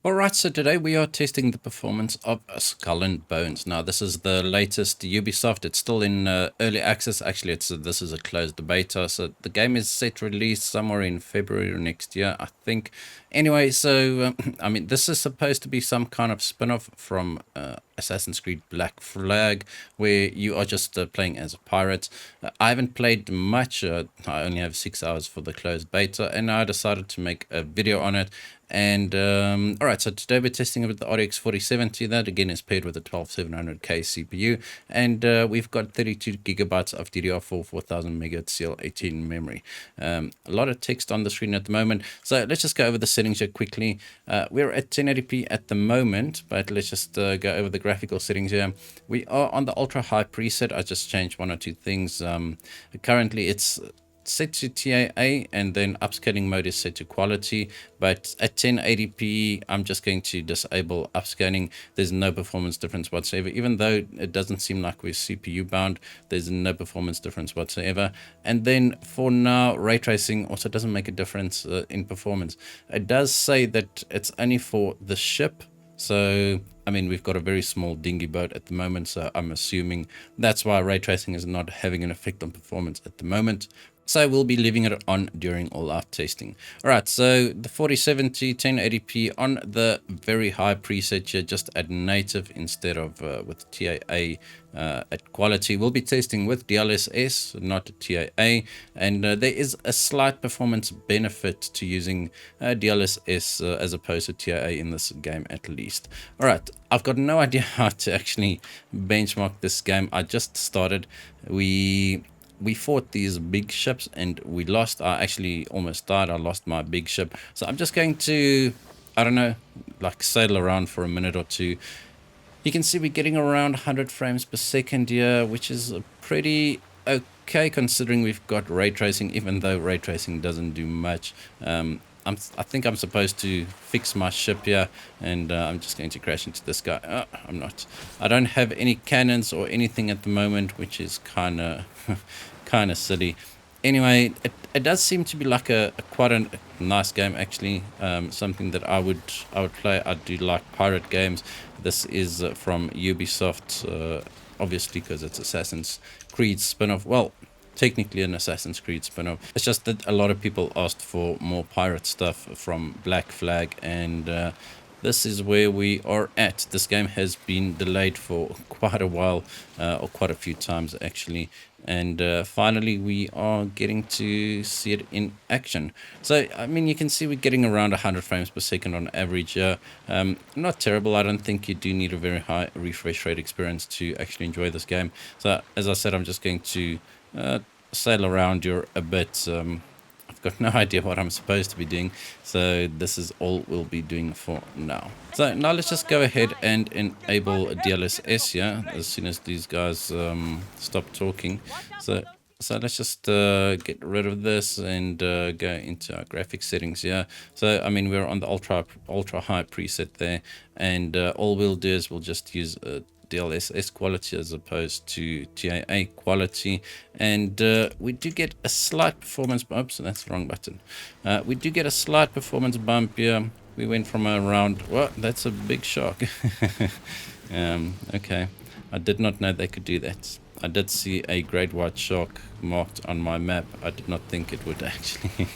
Alright, so today we are testing the performance of Skull&Bones. Now, this is the latest Ubisoft. It's still in early access. Actually, this is a closed beta. So the game is set to release somewhere in February or next year, I think. Anyway, so I mean, this is supposed to be some kind of spin-off from Assassin's Creed Black Flag, where you are just playing as a pirate. I haven't played much. I only have 6 hours for the closed beta, and I decided to make a video on it. And all right, so today we're testing with the RTX 4070. That again is paired with a 12700K CPU, and we've got 32 gigabytes of DDR4 4000 MHz CL18 memory. A lot of text on the screen at the moment, so let's just go over the settings here quickly. We're at 1080p at the moment, but let's just go over the graphical settings here. We are on the ultra high preset. I just changed one or two things. Currently it's set to TAA, and then upscaling mode is set to quality, but at 1080p I'm just going to disable upscaling. There's no performance difference whatsoever. Even though it doesn't seem like we're CPU bound, there's no performance difference whatsoever. And then for now, ray tracing also doesn't make a difference in performance. It does say that it's only for the ship. So, I mean, we've got a very small dinghy boat at the moment, so I'm assuming that's why ray tracing is not having an effect on performance at the moment. So we'll be leaving it on during all our testing. All right, so the 4070 1080p on the very high preset here, just at native instead of with TAA at quality. We'll be testing with DLSS, not TAA, and there is a slight performance benefit to using DLSS as opposed to TAA in this game at least. All right, I've got no idea how to actually benchmark this game. I just started. We fought these big ships and we lost. I actually almost died. I lost my big ship. So I'm just going to, I don't know, like sail around for a minute or two. You can see we're getting around 100 frames per second here, which is pretty okay considering we've got ray tracing, even though ray tracing doesn't do much. I think I'm supposed to fix my ship here, and I'm just going to crash into this guy. I'm not. I don't have any cannons or anything at the moment, which is kind of silly. Anyway, it does seem to be like a quite a nice game actually. Something that I would play. I do like pirate games. This is from Ubisoft, obviously because it's Assassin's Creed spin-off. Well, technically an Assassin's Creed spin-off. It's just that a lot of people asked for more pirate stuff from Black Flag, and this is where we are at. This game has been delayed for quite a while, or quite a few times actually, and finally we are getting to see it in action. So I mean, you can see we're getting around 100 frames per second on average. Not terrible. I don't think you do need a very high refresh rate experience to actually enjoy this game. So as I said, I'm just going to sail around here a bit. I've got no idea what I'm supposed to be doing, so this is all we'll be doing for now. So now let's just go ahead and enable DLSS here as soon as these guys stop talking. So let's just get rid of this and go into our graphics settings here. So I mean, we're on the ultra high preset there, and all we'll do is we'll just use DLSS quality as opposed to TAA quality, and we do get a slight performance bump. So that's the wrong button. We do get a slight performance bump here. We went from around, well, that's a big shock. Okay, I did not know they could do that. I did see a great white shark marked on my map. I did not think it would actually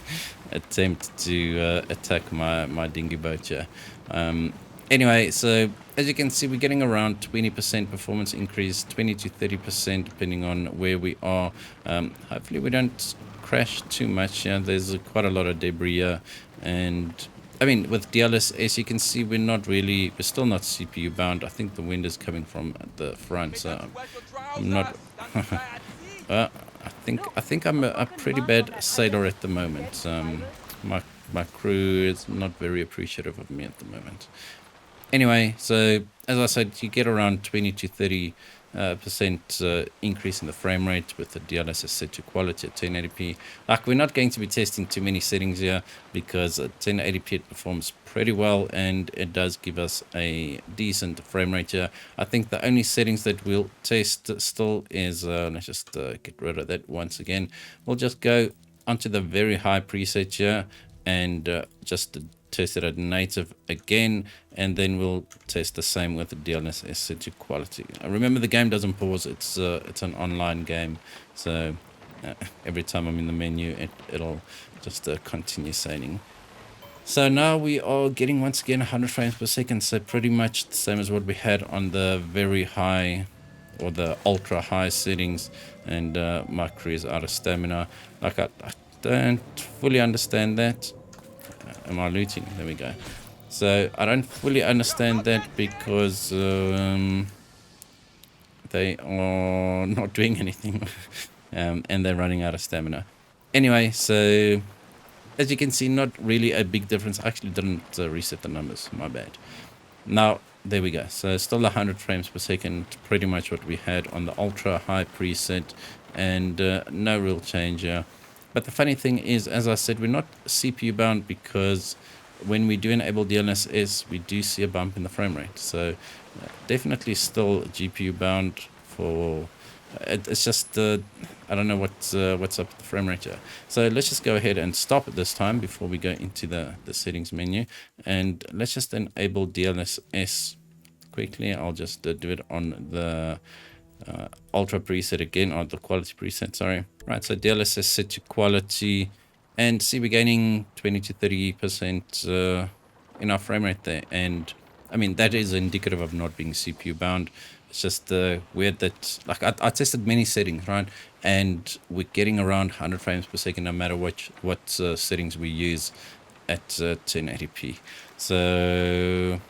attempt to attack my dinghy boat here. Anyway, so as you can see, we're getting around 20% performance increase, 20 to 30% depending on where we are. Hopefully we don't crash too much here. There's quite a lot of debris here, and I mean, with DLSS, you can see we're still not CPU bound. I think the wind is coming from the front, so I'm not. I think I'm a pretty bad sailor at the moment. My crew is not very appreciative of me at the moment. Anyway, so as I said, you get around 20 to 30% increase in the frame rate with the DLSS set to quality at 1080p. Like, we're not going to be testing too many settings here because at 1080p it performs pretty well, and it does give us a decent frame rate here. I think the only settings that we'll test still is, let's just get rid of that once again. We'll just go onto the very high preset here and just test it at native again, and then we'll test the same with the DLSS set to quality. Remember, the game doesn't pause. It's an online game, so every time I'm in the menu, it'll just continue sailing. So now we are getting once again 100 frames per second, so pretty much the same as what we had on the very high or the ultra high settings. And my crew is out of stamina. Like I don't fully understand that. Am I looting? There we go. So I don't fully understand that because they are not doing anything and they're running out of stamina. Anyway, so as you can see, not really a big difference. I actually didn't reset the numbers, my bad. Now, there we go. So still 100 frames per second, pretty much what we had on the ultra high preset, and no real change here. But the funny thing is, as I said, we're not CPU bound because when we do enable DLSS, we do see a bump in the frame rate. So definitely still GPU bound for... It's just I don't know what's up with the frame rate here. So let's just go ahead and stop it this time before we go into the settings menu, and let's just enable DLSS quickly. I'll just do it on the ultra preset again, or the quality preset, sorry. Right, so DLSS set to quality, and see we're gaining 20 to 30% in our frame rate there, and I mean that is indicative of not being CPU bound. It's just weird that, like, I tested many settings, right, and we're getting around 100 frames per second no matter what settings we use at 1080p. So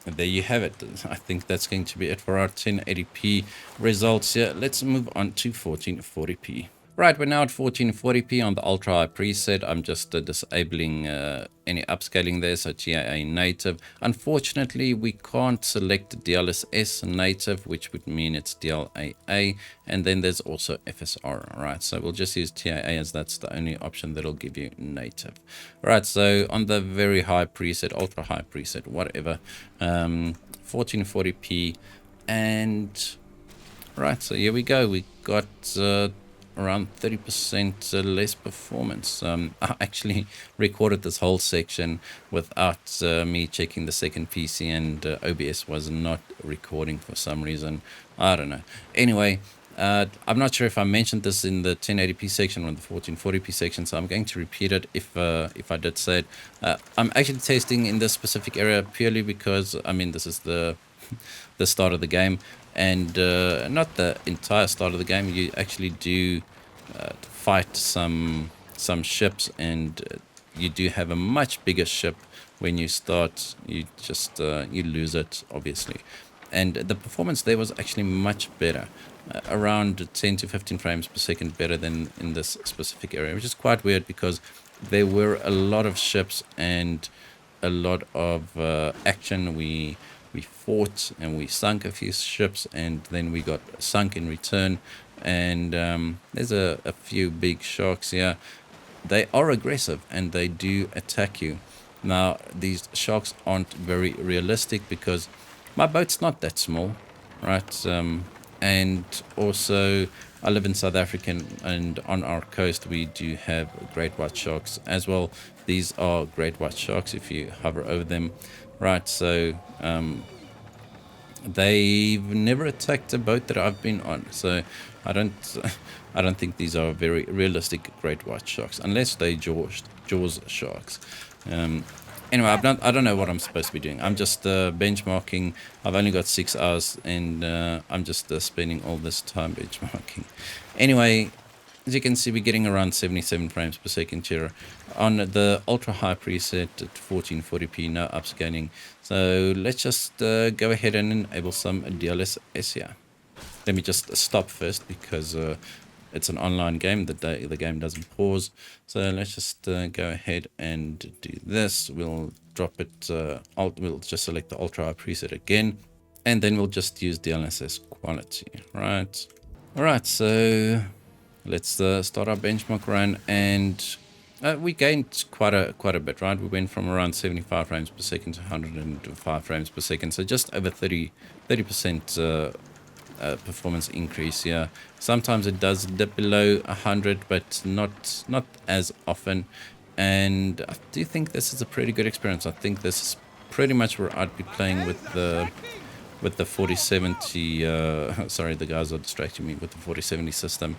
there you have it. I think that's going to be it for our 1080p results here. Let's move on to 1440p. Right, we're now at 1440p on the ultra high preset. I'm just disabling any upscaling there, so TIA native. Unfortunately, we can't select DLSS native, which would mean it's DLAA, and then there's also FSR, right? So we'll just use TIA as that's the only option that'll give you native. Right, so on the very high preset, ultra high preset, whatever, 1440p, and right, so here we go. We got around 30% less performance. I actually recorded this whole section without me checking the second PC, and OBS was not recording for some reason. I don't know. Anyway, I'm not sure if I mentioned this in the 1080p section or the 1440p section, so I'm going to repeat it if I did say it. I'm actually testing in this specific area purely because, I mean, this is the start of the game, and not the entire start of the game. You actually do fight some ships, and you do have a much bigger ship when you start. You just you lose it, obviously, and the performance there was actually much better, around 10 to 15 frames per second better than in this specific area, which is quite weird because there were a lot of ships and a lot of action. We fought and we sunk a few ships, and then we got sunk in return, and there's a few big sharks here. They are aggressive and they do attack you. Now these sharks aren't very realistic because my boat's not that small, right? And also I live in South Africa, and on our coast we do have great white sharks as well. These are great white sharks if you hover over them. Right, so they've never attacked a boat that I've been on, so I don't think these are very realistic great white sharks, unless they jaws sharks. Anyway, I don't know what I'm supposed to be doing. I'm just benchmarking. I've only got 6 hours, and I'm just spending all this time benchmarking. Anyway, as you can see, we're getting around 77 frames per second here on the ultra high preset at 1440p, no upscaling. So let's just go ahead and enable some DLSS here. Let me just stop first because it's an online game. The game doesn't pause. So let's just go ahead and do this. We'll drop it. We'll just select the ultra high preset again, and then we'll just use DLSS quality. Right. All right. So let's start our benchmark run, and we gained quite a bit, right? We went from around 75 frames per second to 105 frames per second, so just over 30% performance increase here. Sometimes it does dip below 100, but not as often. and I do think this is a pretty good experience. I think this is pretty much where I'd be playing with the 4070, sorry, the guys are distracting me with the 4070 system.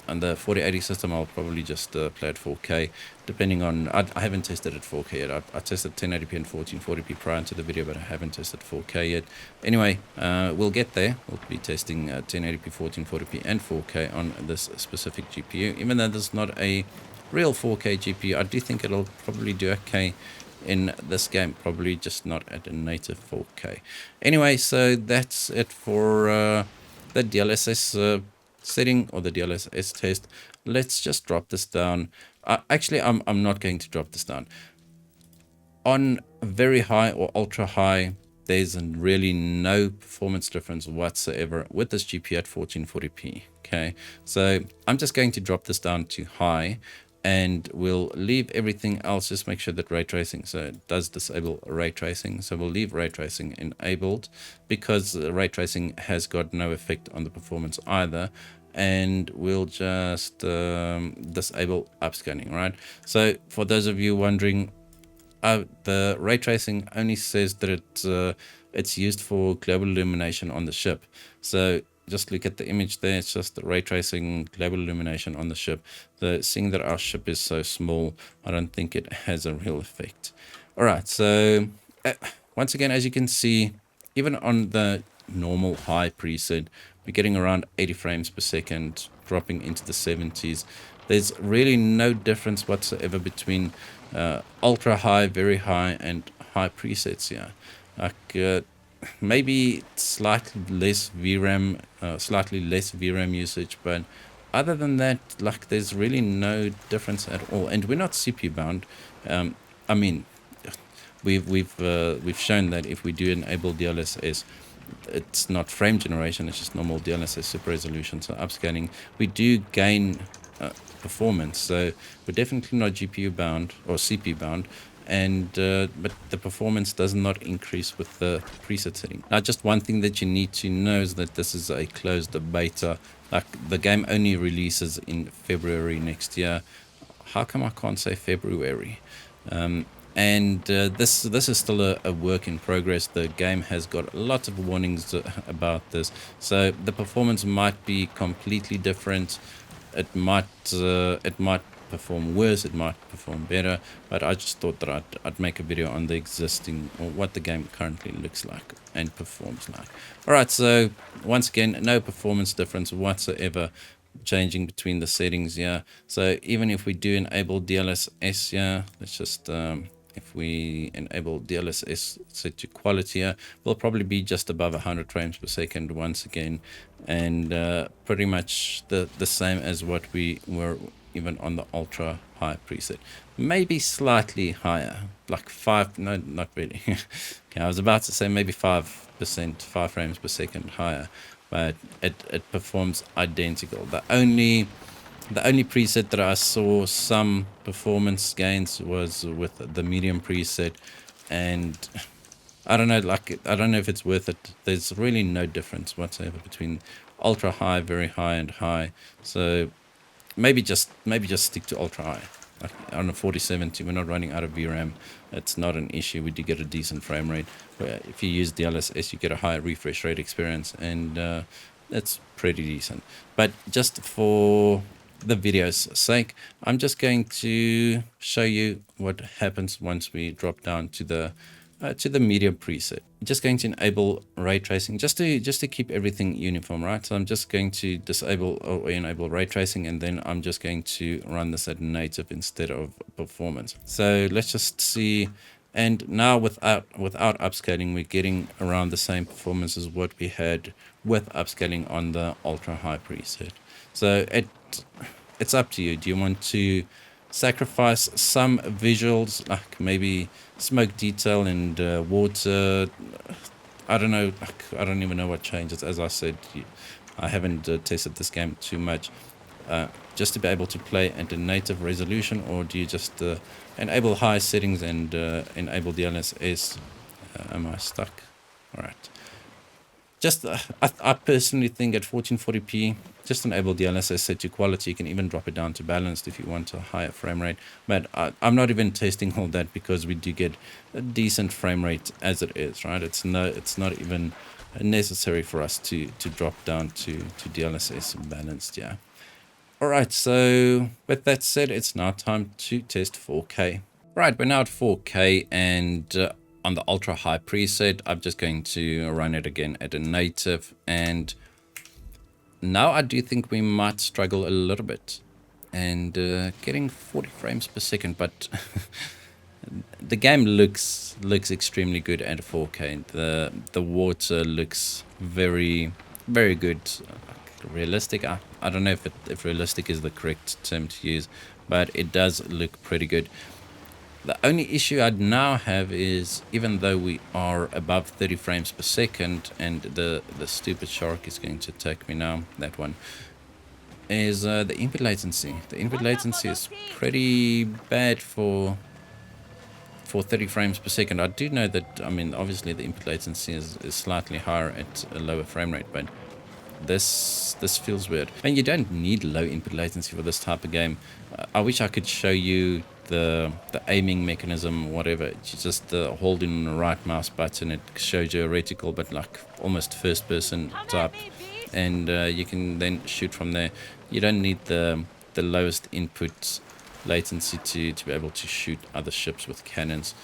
And the 4080 system, I'll probably just play at 4K, depending on, I haven't tested at 4K yet. I tested 1080p and 1440p prior to the video, but I haven't tested 4K yet. Anyway, we'll get there. We'll be testing 1080p, 1440p, and 4K on this specific GPU. Even though there's not a real 4K GPU, I do think it'll probably do okay in this game, probably just not at a native 4K. Anyway, so that's it for the DLSS setting, or the DLSS test. Let's just drop this down. Actually, I'm not going to drop this down. On very high or ultra high, there's really no performance difference whatsoever with this GPU at 1440p. Okay, so I'm just going to drop this down to high, and we'll leave everything else. Just make sure that ray tracing, so it does disable ray tracing. So we'll leave ray tracing enabled, because ray tracing has got no effect on the performance either. And we'll just disable upscaling, right? So for those of you wondering, the ray tracing only says that it's used for global illumination on the ship. So just look at the image there. It's just the ray tracing global illumination on the ship. So seeing that our ship is so small, I don't think it has a real effect. All right, so once again, as you can see, even on the normal high preset, we're getting around 80 frames per second, dropping into the 70s. There's really no difference whatsoever between ultra high, very high, and high presets here. Like maybe slightly less VRAM usage, but other than that, like, there's really no difference at all. And we're not CPU bound. I mean, we've shown that if we do enable DLSS, it's not frame generation, it's just normal DLSS super resolution. So upscaling, we do gain performance. So we're definitely not GPU bound or CPU bound, and but the performance does not increase with the preset setting. Now, just one thing that you need to know is that this is a closed beta. Like, the game only releases in February next year. How come I can't say February? And this is still a work in progress. The game has got lots of warnings about this, so the performance might be completely different. It might perform worse, it might perform better, but I just thought that I'd make a video on the existing, or what the game currently looks like and performs like. All right, so once again, no performance difference whatsoever changing between the settings here. So even if we do enable DLSS here, let's just if we enable DLSS set to quality here, we'll probably be just above 100 frames per second once again, and pretty much the same as what we were even on the ultra high preset. Maybe slightly higher, like 5, no, not really. Okay, I was about to say maybe 5%, 5 frames per second higher, but it performs identical. The only preset that I saw some performance gains was with the medium preset, and I don't know, like, I don't know if it's worth it. There's really no difference whatsoever between ultra high, very high, and high. So maybe just stick to ultra high. Like on a 4070, we're not running out of VRAM. It's not an issue. We do get a decent frame rate. But if you use DLSS, you get a higher refresh rate experience, and it's pretty decent. But just for the video's sake, I'm just going to show you what happens once we drop down to the medium preset. I'm just going to enable ray tracing just to keep everything uniform, right? So I'm just going to disable or enable ray tracing, and then I'm just going to run this at native instead of performance. So let's just see. And now without upscaling, we're getting around the same performance as what we had with upscaling on the ultra high preset. So it's up to you. Do you want to sacrifice some visuals, like maybe smoke detail and water? I don't know. I don't even know what changes. As I said, I haven't tested this game too much. Just to be able to play at a native resolution, or do you just enable high settings and enable DLSS? Am I stuck? All right. just I personally think at 1440p, just enable DLSS set to quality. You can even drop it down to balanced if you want a higher frame rate. But I'm not even testing all that because we do get a decent frame rate as it is, right? It's not even necessary for us to drop down to DLSS balanced. Yeah. All right. So with that said, it's now time to test 4K. Right, we're now at 4K, and on the ultra high preset, I'm just going to run it again at a native, and now I do think we might struggle a little bit, and getting 40 frames per second, but the game looks extremely good at 4K. The water looks very good, realistic. I don't know if realistic is the correct term to use, but it does look pretty good. The only issue I'd now have is, even though we are above 30 frames per second, and the stupid shark is going to attack me now, that one, is the input latency. The input latency is pretty bad for 30 frames per second. I do know that, I mean, obviously the input latency is slightly higher at a lower frame rate, but this feels weird. And you don't need low input latency for this type of game. I wish I could show you the aiming mechanism, whatever. You just hold in the right mouse button, it shows you a reticle, but like almost first person type, and you can then shoot from there. You don't need the lowest input latency to be able to shoot other ships with cannons.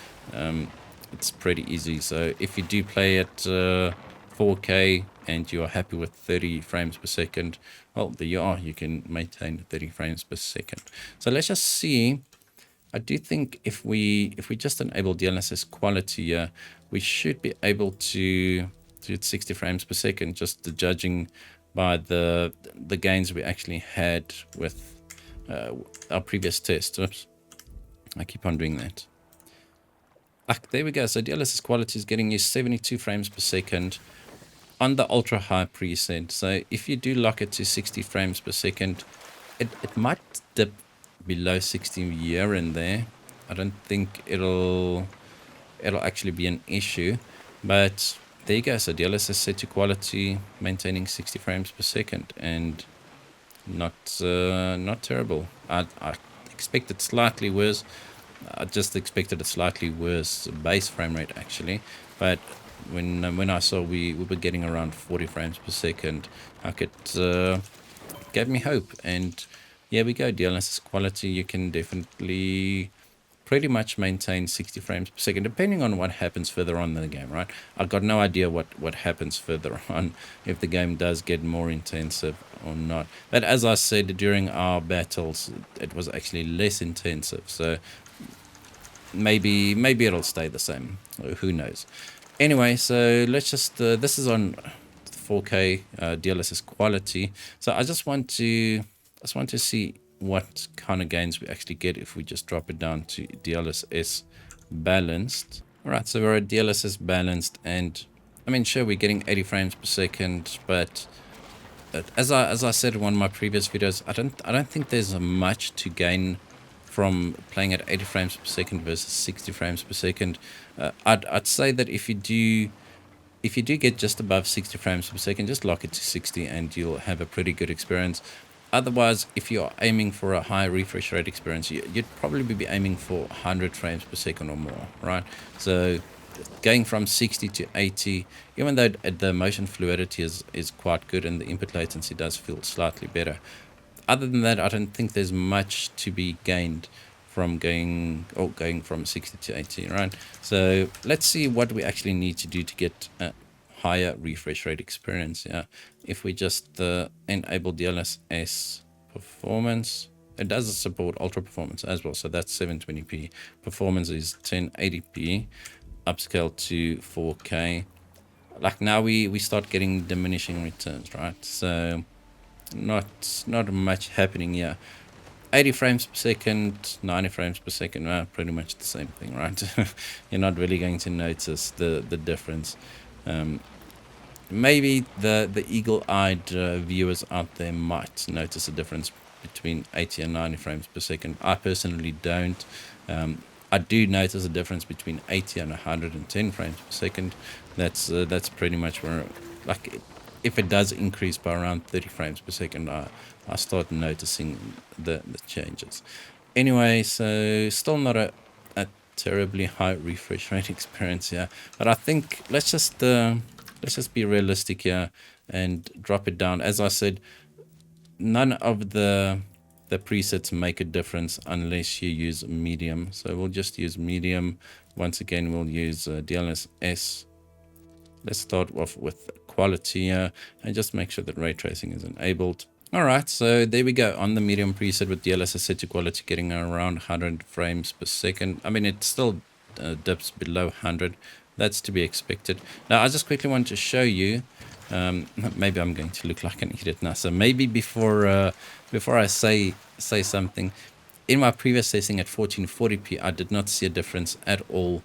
It's pretty easy. So if you do play at 4K and you are happy with 30 frames per second, well, there you are. You can maintain 30 frames per second. So let's just see. I do think if we just enable DLSS quality here, we should be able to do 60 frames per second, just judging by the gains we actually had with our previous test. Oops, I keep on doing that. There we go. So DLSS quality is getting you 72 frames per second on the ultra high preset. So if you do lock it to 60 frames per second, it might dip below 60 here and there. I don't think it'll actually be an issue, but there you go. So DLSS set to quality, maintaining 60 frames per second, and not terrible. I expected slightly worse. I just expected a slightly worse base frame rate actually, but when I saw we were getting around 40 frames per second, it gave me hope. And here we go, DLSS quality, you can definitely pretty much maintain 60 frames per second, depending on what happens further on in the game, right? I've got no idea what happens further on, if the game does get more intensive or not. But as I said, during our battles, it was actually less intensive, so maybe it'll stay the same. Who knows? Anyway, so let's just, this is on 4K DLSS quality. So I just want to see what kind of gains we actually get if we just drop it down to DLSS balanced. All right, so we're at DLSS balanced, and I mean, sure, we're getting 80 frames per second, but as I said in one of my previous videos, I don't think there's much to gain from playing at 80 frames per second versus 60 frames per second. I'd say that if you do get just above 60 frames per second, just lock it to 60 and you'll have a pretty good experience. Otherwise, if you're aiming for a high refresh rate experience, you'd probably be aiming for 100 frames per second or more, right? So going from 60 to 80, even though the motion fluidity is quite good and the input latency does feel slightly better, other than that, I don't think there's much to be gained from going from 60 to 80, right? So let's see what we actually need to do to get a higher refresh rate experience. Yeah, if we just enable DLSS performance, it does support ultra performance as well, so that's 720p. Performance is 1080p, upscale to 4K. Like now we start getting diminishing returns, right? So not much happening here. 80 frames per second, 90 frames per second, pretty much the same thing, right? You're not really going to notice the difference. Maybe the eagle-eyed viewers out there might notice a difference between 80 and 90 frames per second. I personally don't. I do notice a difference between 80 and 110 frames per second. That's pretty much where like if it does increase by around 30 frames per second, I start noticing the changes. Anyway, so still not a terribly high refresh rate experience here, but I think let's just be realistic here and drop it down. As I said, none of the presets make a difference unless you use medium. So we'll just use medium. Once again, we'll use DLSS. Let's start off with quality here and just make sure that ray tracing is enabled. All right, so there we go on the medium preset with DLSS set to quality, getting around 100 frames per second. I mean, it still dips below 100. That's to be expected. Now, I just quickly want to show you. Maybe I'm going to look like an idiot now. So maybe before I say something, in my previous testing at 1440p, I did not see a difference at all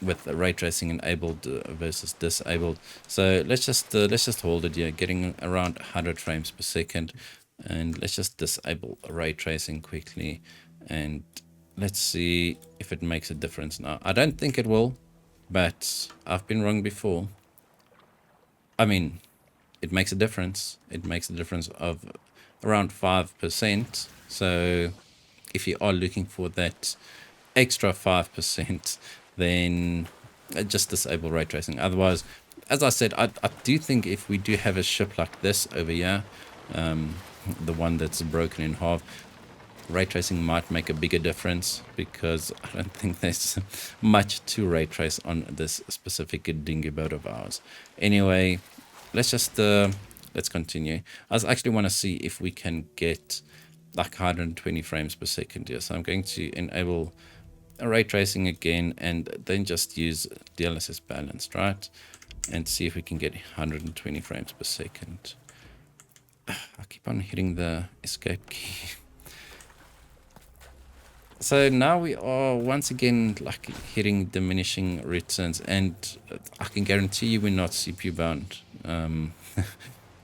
with the ray tracing enabled versus disabled. So let's just hold it here, getting around 100 frames per second, and let's just disable ray tracing quickly, and let's see if it makes a difference now. I don't think it will, but I've been wrong before. I mean, it makes a difference. It makes a difference of around 5%. So if you are looking for that extra 5%, then just disable ray tracing. Otherwise, as I said, I do think if we do have a ship like this over here, the one that's broken in half, ray tracing might make a bigger difference, because I don't think there's much to ray trace on this specific dingy boat of ours. Anyway, let's continue. I actually want to see if we can get like 120 frames per second here. So I'm going to enable ray tracing again, and then just use DLSS balanced, right? And see if we can get 120 frames per second. I keep on hitting the escape key. So now we are once again like hitting diminishing returns, and I can guarantee you we're not CPU bound.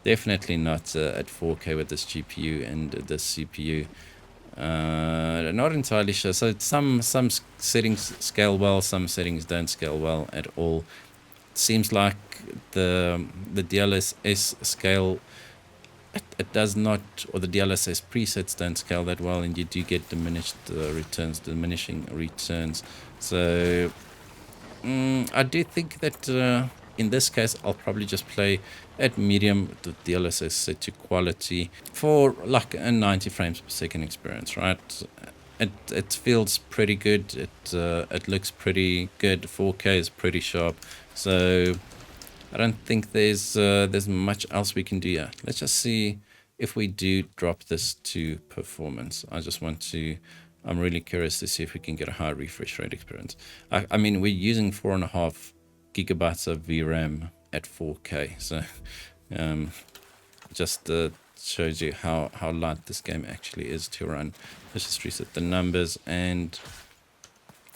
Definitely not at 4K with this GPU and this CPU. Not entirely sure. So some settings scale well, some settings don't scale well at all. It seems like the DLSS scale, it does not, or the DLSS presets don't scale that well, and you do get diminishing returns. So I do think that in this case I'll probably just play at medium with the DLSS set to quality for like a 90 frames per second experience, right? It feels pretty good. It looks pretty good. 4K is pretty sharp. So I don't think there's much else we can do here. Let's just see if we do drop this to performance. I'm really curious to see if we can get a high refresh rate experience. I mean, we're using 4.5 gigabytes of VRAM at 4K, so just shows you how light this game actually is to run. Let's just reset the numbers, and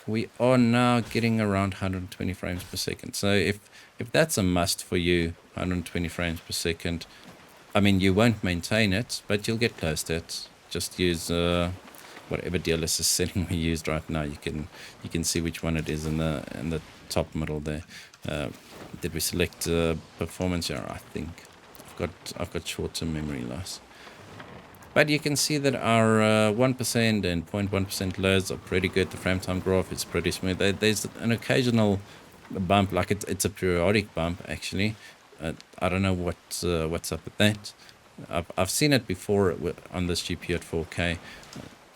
we are now getting around 120 frames per second. So if that's a must for you, 120 frames per second, I mean, you won't maintain it, but you'll get close to it. Just use whatever DLSS setting we used right now. You can see which one it is in the top middle there. Did we select performance here? I think I've got short-term memory loss. But you can see that our 1% and 0.1% loads are pretty good. The frame time graph is pretty smooth. There's an occasional bump, like it's a periodic bump actually. I don't know what's up with that. I've seen it before on this GPU at 4K.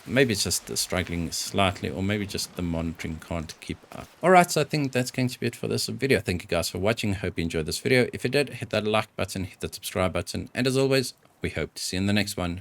Maybe it's just struggling slightly, or maybe just the monitoring can't keep up. Alright, so I think that's going to be it for this video. Thank you guys for watching. Hope you enjoyed this video. If you did, hit that like button, hit that subscribe button, and as always, we hope to see you in the next one.